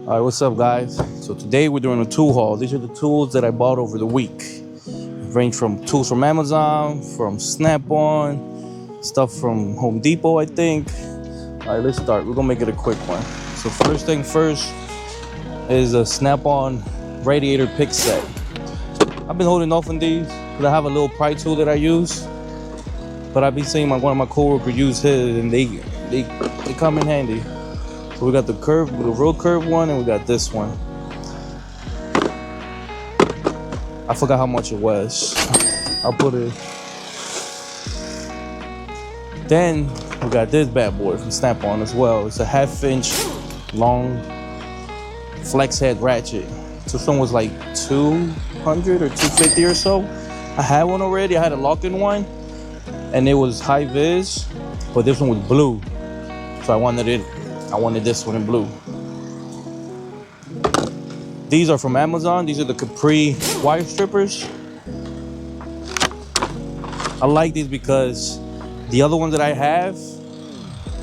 All right, what's up, guys? So today we're doing a tool haul. These are the tools that I bought over the week. Range from tools from Amazon, from Snap-on, stuff from Home Depot, I think. All right, let's start. We're gonna make it a quick one. So first thing first is a Snap-on radiator pick set. I've been holding off on these because I have a little pry tool that I use, but I've been seeing one of my coworkers use his, and they come in handy. So we got the real curved one, and we got this one. I forgot how much it was. I'll put it. Then we got this bad boy from Snap-on as well. It's a 1/2-inch long flex head ratchet. So this one was like $200 or $250 or so. I had one already. I had a lock-in one, and it was high vis, but this one was blue. So I wanted this one in blue. These are from Amazon. These are the Capri wire strippers. I like these because the other ones that I have,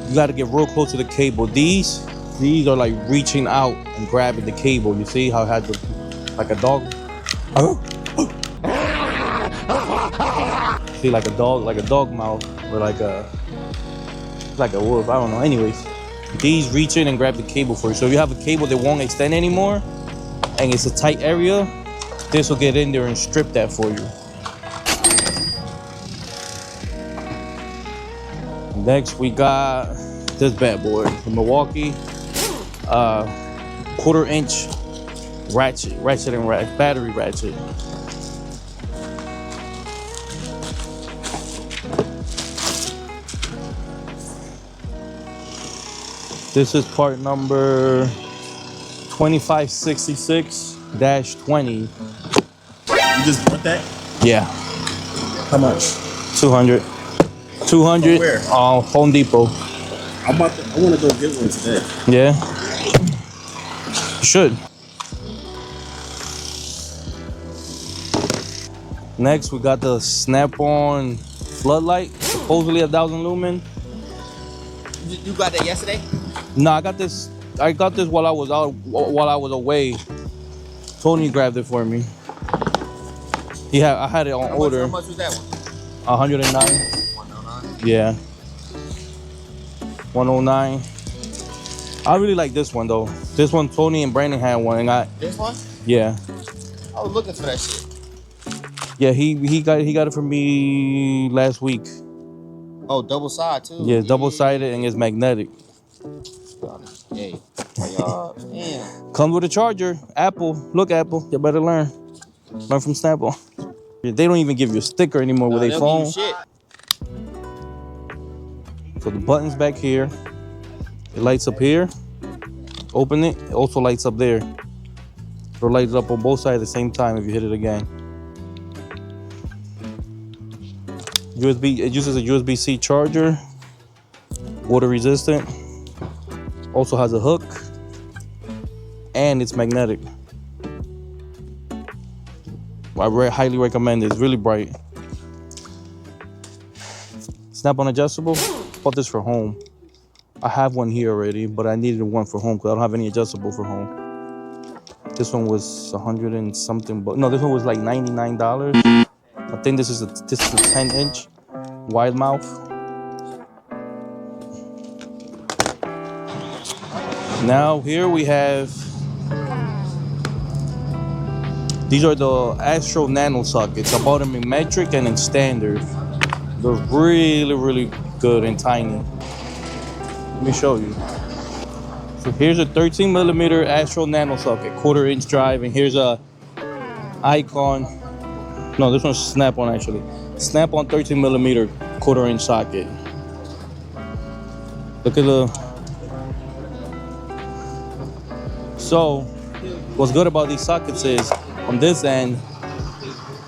you got to get real close to the cable. These are like reaching out and grabbing the cable. You see how I had like a dog? See, like a dog mouth, or like a wolf. I don't know. Anyways. These reach in and grab the cable for you. So if you have a cable that won't extend anymore and it's a tight area, this will get in there and strip that for you. Next we got this bad boy from Milwaukee, 1/4-inch battery ratchet. This is part number 2566-20. You just bought that? Yeah. How much? 200. 200. Where? Home Depot. I want to go get one today. Yeah. You should. Next, we got the Snap-on floodlight, supposedly 1,000 lumen. You got that yesterday? No, I got this while I was away. Tony grabbed it for me. I had it on order. How much was that one? 109. 109. Yeah. 109. I really like this one though. This one, Tony and Brandon had one, and This one? yeah. I was looking for that shit. Yeah, he got it from me last week. Oh, double side too. Yeah, double-sided and it's magnetic. Hey, damn. Comes with a charger. Apple, look, Apple, you better learn from Snap-on. They don't even give you a sticker anymore with a phone. Shit. So the button's back here. It lights up here. Open it. It also lights up there. So it lights up on both sides at the same time if you hit it again. It uses a USB-C charger. Water resistant. Also has a hook. And it's magnetic. I highly recommend it. It's really bright. Snap-on adjustable. Bought this for home. I have one here already, but I needed one for home because I don't have any adjustable for home. This one was 100 and something, but no, this one was like $99. I think this is a 10-inch wide mouth. Now here we have, these are the Astro Nano sockets. I bought them in metric and in standard. They're really, really good and tiny. Let me show you. So here's a 13mm Astro Nano socket, 1/4-inch drive, and here's a Icon. No, this one's Snap-on actually. Snap-on 13mm 1/4-inch socket. Look at the. So, what's good about these sockets is, on this end,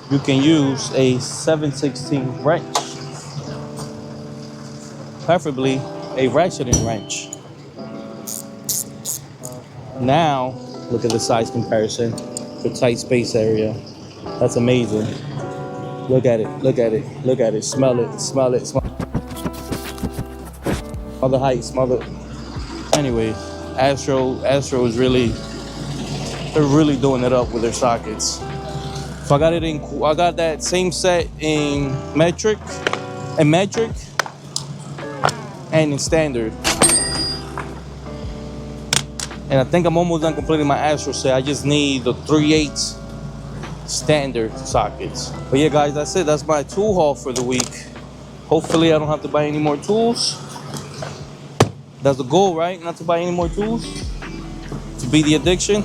you can use a 7/16 wrench. Preferably a ratcheting wrench. Now, look at the size comparison for tight space area. That's amazing. Look at it, look at it, look at it. Smell it, smell it, smell it. Smell the height, smell it. Anyway, Astro is really, they're really doing it up with their sockets. So I got that same set in metric, and in standard. And I think I'm almost done completing my Astro set. I just need the 3/8 standard sockets. But yeah, guys, that's it. That's my tool haul for the week. Hopefully I don't have to buy any more tools. That's the goal, right? Not to buy any more tools, to beat the addiction.